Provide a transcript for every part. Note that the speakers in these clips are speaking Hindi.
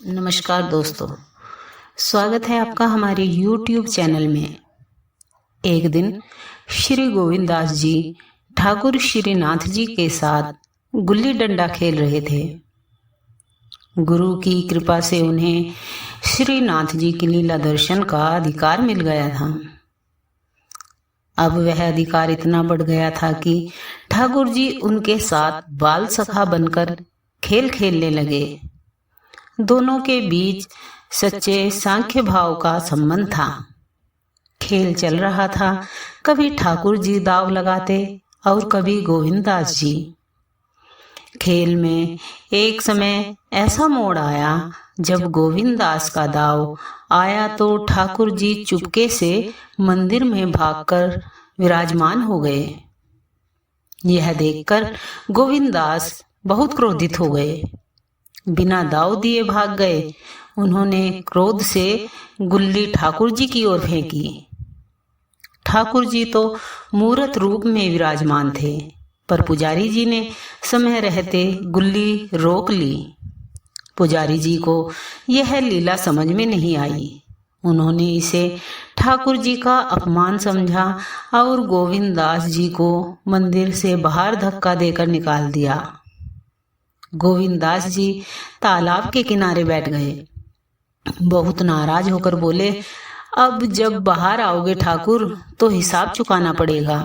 नमस्कार दोस्तों, स्वागत है आपका हमारे YouTube चैनल में। एक दिन श्री गोविंद दास जी ठाकुर श्रीनाथ जी के साथ गुल्ली डंडा खेल रहे थे। गुरु की कृपा से उन्हें श्रीनाथ जी की लीला दर्शन का अधिकार मिल गया था। अब वह अधिकार इतना बढ़ गया था कि ठाकुर जी उनके साथ बाल सखा बनकर खेल खेलने लगे। दोनों के बीच सच्चे सांख्य भाव का संबंध था। खेल चल रहा था, कभी ठाकुर जी दाव लगाते और कभी गोविंद दास जी। खेल में एक समय ऐसा मोड़ आया जब गोविंद दास का दाव आया तो ठाकुर जी चुपके से मंदिर में भागकर विराजमान हो गए। यह देखकर गोविंद दास बहुत क्रोधित हो गए, बिना दाव दिए भाग गए। उन्होंने क्रोध से गुल्ली ठाकुर जी की ओर फेंकी। ठाकुर जी तो मूर्त रूप में विराजमान थे, पर पुजारी जी ने समय रहते गुल्ली रोक ली। पुजारी जी को यह लीला समझ में नहीं आई। उन्होंने इसे ठाकुर जी का अपमान समझा और गोविंद दास जी को मंदिर से बाहर धक्का देकर निकाल दिया। गोविंद दास जी तालाब के किनारे बैठ गए। बहुत नाराज होकर बोले, अब जब बाहर आओगे ठाकुर तो हिसाब चुकाना पड़ेगा।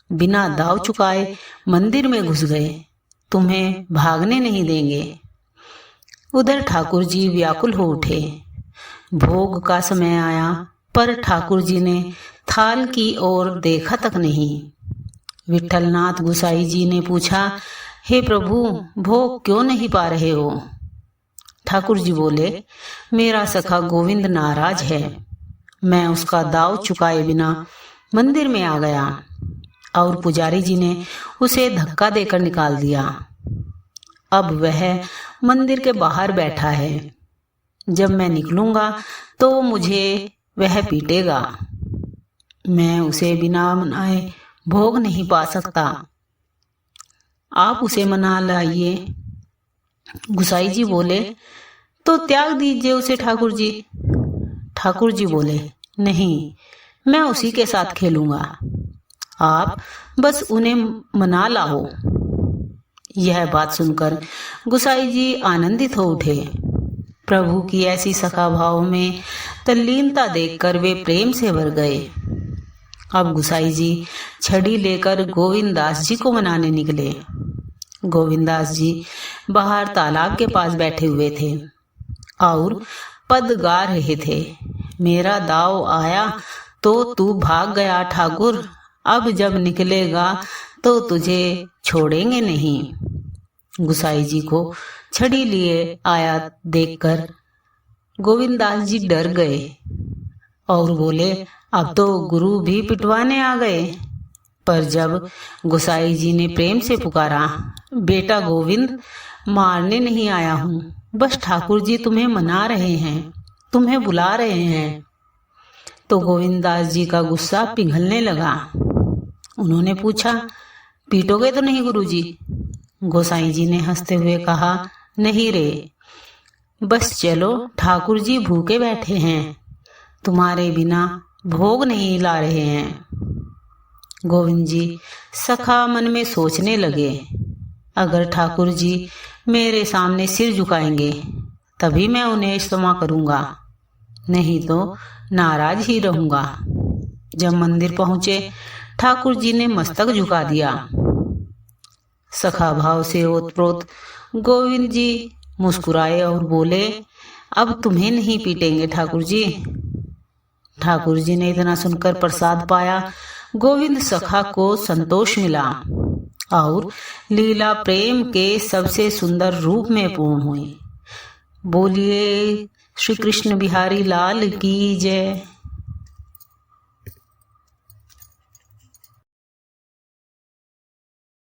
बिना दाव चुकाए मंदिर में घुस गए, तुम्हें भागने नहीं देंगे। उधर ठाकुर जी व्याकुल हो उठे। भोग का समय आया, पर ठाकुर जी ने थाल की ओर देखा तक नहीं। विठलनाथ गुसाई जी ने पूछा, हे प्रभु, भोग क्यों नहीं पा रहे हो? ठाकुर जी बोले, मेरा सखा गोविंद नाराज है। मैं उसका दाव चुकाए बिना मंदिर में आ गया और पुजारी जी ने उसे धक्का देकर निकाल दिया। अब वह मंदिर के बाहर बैठा है। जब मैं निकलूंगा तो मुझे वह पीटेगा। मैं उसे बिना मनाए भोग नहीं पा सकता। आप उसे मना लाइए। गुसाई जी बोले, तो त्याग दीजिए उसे ठाकुर जी। ठाकुर जी बोले, नहीं, मैं उसी के साथ खेलूंगा। आप बस उन्हें मना लाओ। यह बात सुनकर गुसाई जी आनंदित हो उठे। प्रभु की ऐसी सखा भाव में तल्लीनता देखकर वे प्रेम से भर गए। अब गुसाई जी छड़ी लेकर गोविंद दास जी को मनाने निकले। गोविंद दास जी बाहर तालाब के पास बैठे हुए थे और पद गा रहे थे। मेरा दाव आया तो तू भाग गया ठाकुर, अब जब निकलेगा तो तुझे छोड़ेंगे नहीं। गुसाई जी को छड़ी लिए आया देखकर गोविंद दास जी डर गए और बोले, अब तो गुरु भी पिटवाने आ गए। पर जब गुसाई जी ने प्रेम से पुकारा, बेटा गोविंद, मारने नहीं आया हूँ, बस ठाकुर जी तुम्हें मना रहे हैं, तुम्हें बुला रहे हैं, तो गोविंद दास जी का गुस्सा पिघलने लगा। उन्होंने पूछा, पीटोगे तो नहीं गुरुजी? गोसाई जी ने हंसते हुए कहा, नहीं रे, बस चलो, ठाकुर जी भूखे बैठे हैं, तुम्हारे बिना भोग नहीं ला रहे हैं। गोविंद जी सखा मन में सोचने लगे, अगर ठाकुर जी मेरे सामने सिर झुकाएंगे तभी मैं उन्हें क्षमा करूंगा, नहीं तो नाराज ही रहूंगा। जब मंदिर पहुंचे, ठाकुर जी ने मस्तक झुका दिया। सखा भाव से ओतप्रोत गोविंद जी मुस्कुराए और बोले, अब तुम्हें नहीं पीटेंगे ठाकुर जी। ठाकुर जी ने इतना सुनकर प्रसाद पाया। गोविंद सखा को संतोष मिला और लीला प्रेम के सबसे सुंदर रूप में पूर्ण हुई। बोलिए श्री कृष्ण बिहारी लाल की जय।